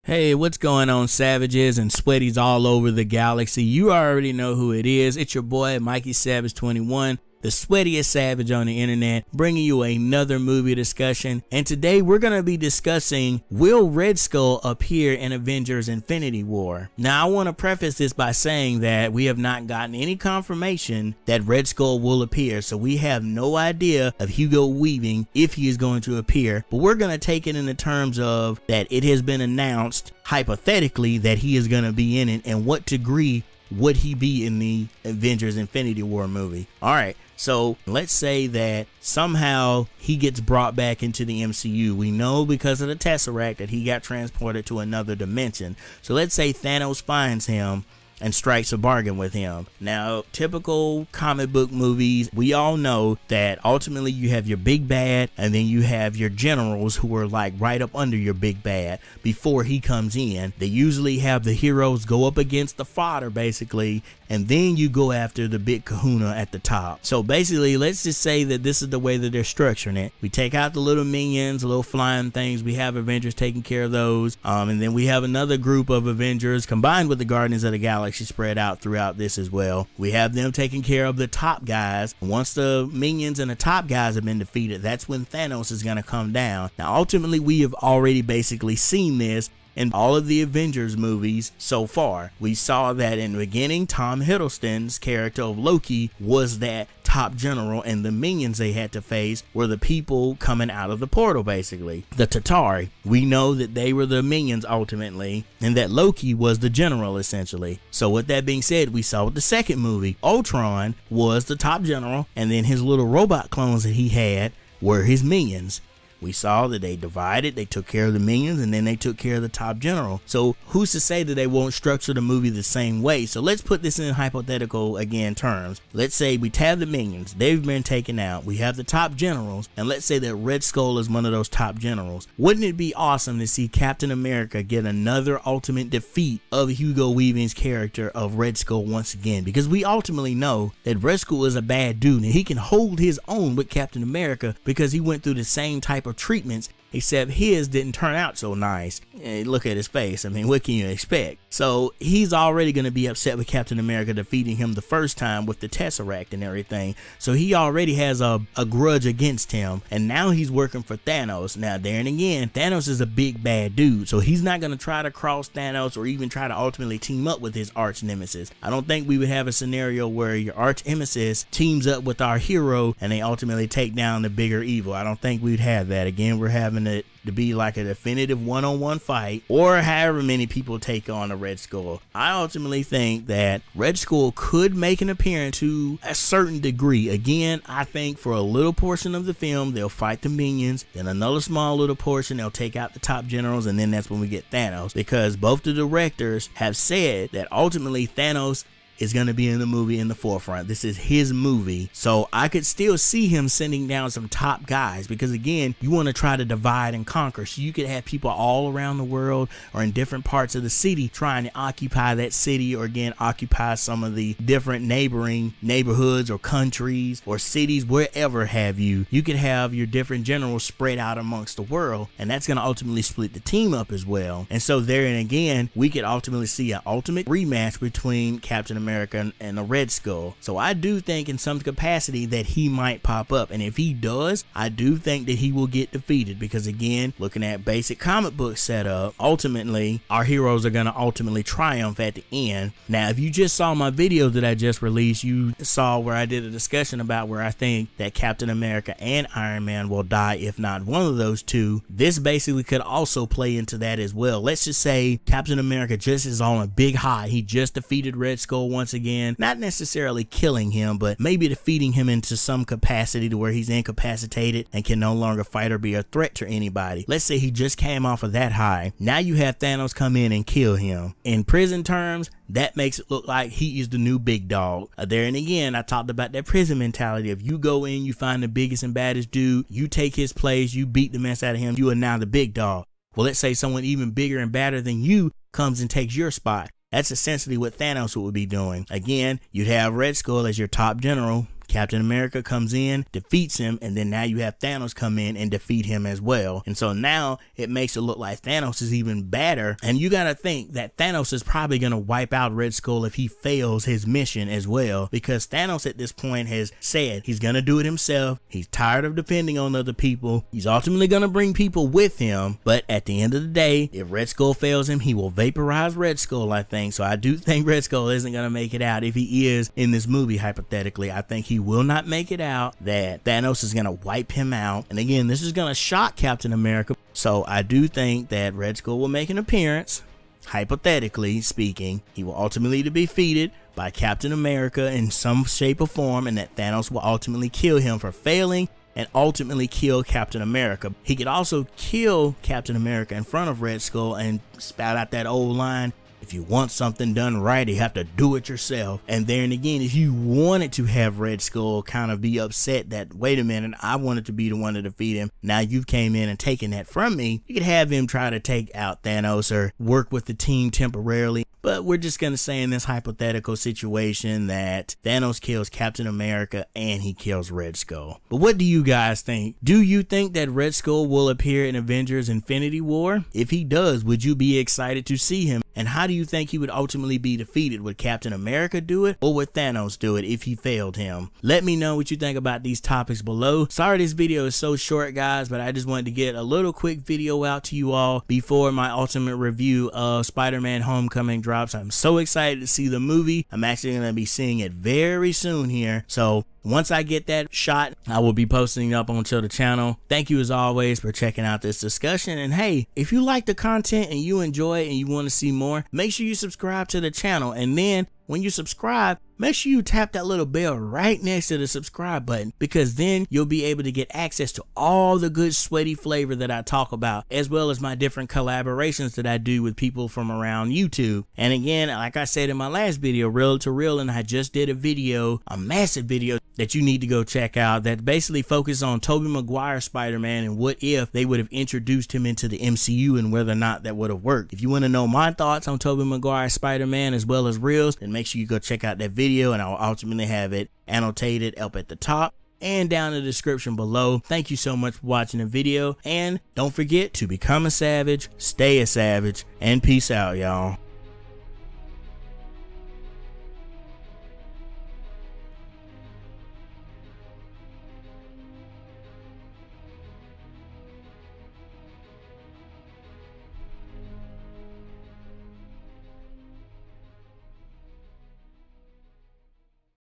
Hey, what's going on, savages and sweaties all over the galaxy? You already know who it is. It's your boy, Mikey Savage 21, the sweatiest savage on the internet, bringing you another movie discussion. And today we're going to be discussing, will Red Skull appear in Avengers Infinity War? Now, I want to preface this by saying that we have not gotten any confirmation that Red Skull will appear, so we have no idea of Hugo Weaving if he is going to appear, but we're going to take it in the terms of that it has been announced hypothetically that he is going to be in it, and what degree would he be in the Avengers Infinity War movie. Alright, so let's say that somehow he gets brought back into the MCU. We know because of the Tesseract that he got transported to another dimension. So let's say Thanos finds him and strikes a bargain with him. Now, typical comic book movies, we all know that ultimately you have your big bad and then you have your generals who are like right up under your big bad before he comes in. They usually have the heroes go up against the fodder basically, and then you go after the big kahuna at the top. So basically, let's just say that this is the way that they're structuring it. We take out the little minions, the little flying things. We have Avengers taking care of those. And then we have another group of Avengers combined with the Guardians of the Galaxy spread out throughout this as well. We have them taking care of the top guys. Once the minions and the top guys have been defeated, that's when Thanos is going to come down. Now, ultimately, we have already basically seen this in all of the Avengers movies so far. We saw that in the beginning, Tom Hiddleston's character of Loki was that top general, and the minions they had to face were the people coming out of the portal basically. The Tatari, we know that they were the minions ultimately, and that Loki was the general essentially. So with that being said, we saw with the second movie, Ultron was the top general, and then his little robot clones that he had were his minions. We saw that they divided, they took care of the minions, and then they took care of the top general. So who's to say that they won't structure the movie the same way? So let's put this in hypothetical again terms. Let's say we have the minions, they've been taken out, we have the top generals, and let's say that Red Skull is one of those top generals. Wouldn't it be awesome to see Captain America get another ultimate defeat of Hugo Weaving's character of Red Skull once again? Because we ultimately know that Red Skull is a bad dude and he can hold his own with Captain America because he went through the same type of treatments, except his didn't turn out so nice. Look at his face. I mean, what can you expect? So he's already going to be upset with Captain America defeating him the first time with the Tesseract and everything. So he already has a grudge against him, and now he's working for Thanos. Now, there and again, Thanos is a big bad dude, so he's not going to try to cross Thanos or even try to ultimately team up with his arch nemesis. I don't think we would have a scenario where your arch nemesis teams up with our hero and they ultimately take down the bigger evil. I don't think we'd have that. Again, we're having it to be like a definitive one-on-one fight, or however many people take on a Red Skull. I ultimately think that Red Skull could make an appearance to a certain degree. Again, I think for a little portion of the film they'll fight the minions, then another small little portion they'll take out the top generals, and then that's when we get Thanos, because both the directors have said that ultimately Thanos is going to be in the movie in the forefront. This is his movie, so I could still see him sending down some top guys, because again, you want to try to divide and conquer, so you could have people all around the world or in different parts of the city trying to occupy that city, or again occupy some of the different neighboring neighborhoods or countries or cities, wherever have you. You could have your different generals spread out amongst the world, and that's going to ultimately split the team up as well. And so there and again, we could ultimately see an ultimate rematch between Captain America and the Red Skull. So I do think in some capacity that he might pop up, and if he does, I do think that he will get defeated, because again, looking at basic comic book setup, ultimately our heroes are going to ultimately triumph at the end. Now, if you just saw my video that I just released, you saw where I did a discussion about where I think that Captain America and Iron Man will die, if not one of those two. This basically could also play into that as well. Let's just say Captain America just is on a big high. He just defeated Red Skull once again, not necessarily killing him, but maybe defeating him into some capacity to where he's incapacitated and can no longer fight or be a threat to anybody. Let's say he just came off of that high. Now you have Thanos come in and kill him. In prison terms, that makes it look like he is the new big dog. There and again, I talked about that prison mentality. If you go in, you find the biggest and baddest dude, you take his place, you beat the mess out of him, you are now the big dog. Well, let's say someone even bigger and badder than you comes and takes your spot. That's essentially what Thanos would be doing. Again, you'd have Red Skull as your top general, Captain America comes in, defeats him, and then now you have Thanos come in and defeat him as well. And so now it makes it look like Thanos is even better. And you gotta think that Thanos is probably gonna wipe out Red Skull if he fails his mission as well, because Thanos at this point has said he's gonna do it himself. He's tired of depending on other people. He's ultimately gonna bring people with him, but at the end of the day, if Red Skull fails him, he will vaporize Red Skull, I think. So I do think Red Skull isn't gonna make it out. If he is in this movie, hypothetically, I think he will not make it out, that Thanos is gonna wipe him out. And again, this is gonna shock Captain America. So I do think that Red Skull will make an appearance. Hypothetically speaking, he will ultimately be defeated by Captain America in some shape or form, and that Thanos will ultimately kill him for failing and ultimately kill Captain America. He could also kill Captain America in front of Red Skull and spout out that old line, if you want something done right, you have to do it yourself. And then again, if you wanted to have Red Skull kind of be upset that, wait a minute, I wanted to be the one to defeat him, now you came in and taken that from me, you could have him try to take out Thanos or work with the team temporarily. But we're just going to say in this hypothetical situation that Thanos kills Captain America and he kills Red Skull. But what do you guys think? Do you think that Red Skull will appear in Avengers Infinity War? If he does, would you be excited to see him? And how do you think he would ultimately be defeated? Would Captain America do it, or would Thanos do it if he failed him? Let me know what you think about these topics below. Sorry this video is so short, guys, but I just wanted to get a little quick video out to you all before my ultimate review of Spider-Man Homecoming drops. I'm so excited to see the movie. I'm actually going to be seeing it very soon here. So once I get that shot, I will be posting it up onto the channel. Thank you as always for checking out this discussion. And hey, if you like the content and you enjoy it and you want to see more, make sure you subscribe to the channel. And then when you subscribe, make sure you tap that little bell right next to the subscribe button, because then you'll be able to get access to all the good sweaty flavor that I talk about, as well as my different collaborations that I do with people from around YouTube. And again, like I said in my last video, Real to Real, and I just did a video, a massive video that you need to go check out, that basically focused on Tobey Maguire Spider-Man and what if they would have introduced him into the MCU and whether or not that would have worked. If you want to know my thoughts on Tobey Maguire Spider-Man as well as Reels, then make sure you go check out that video, and I'll ultimately have it annotated up at the top and down in the description below. Thank you so much for watching the video, and don't forget to become a savage, stay a savage, and peace out, y'all.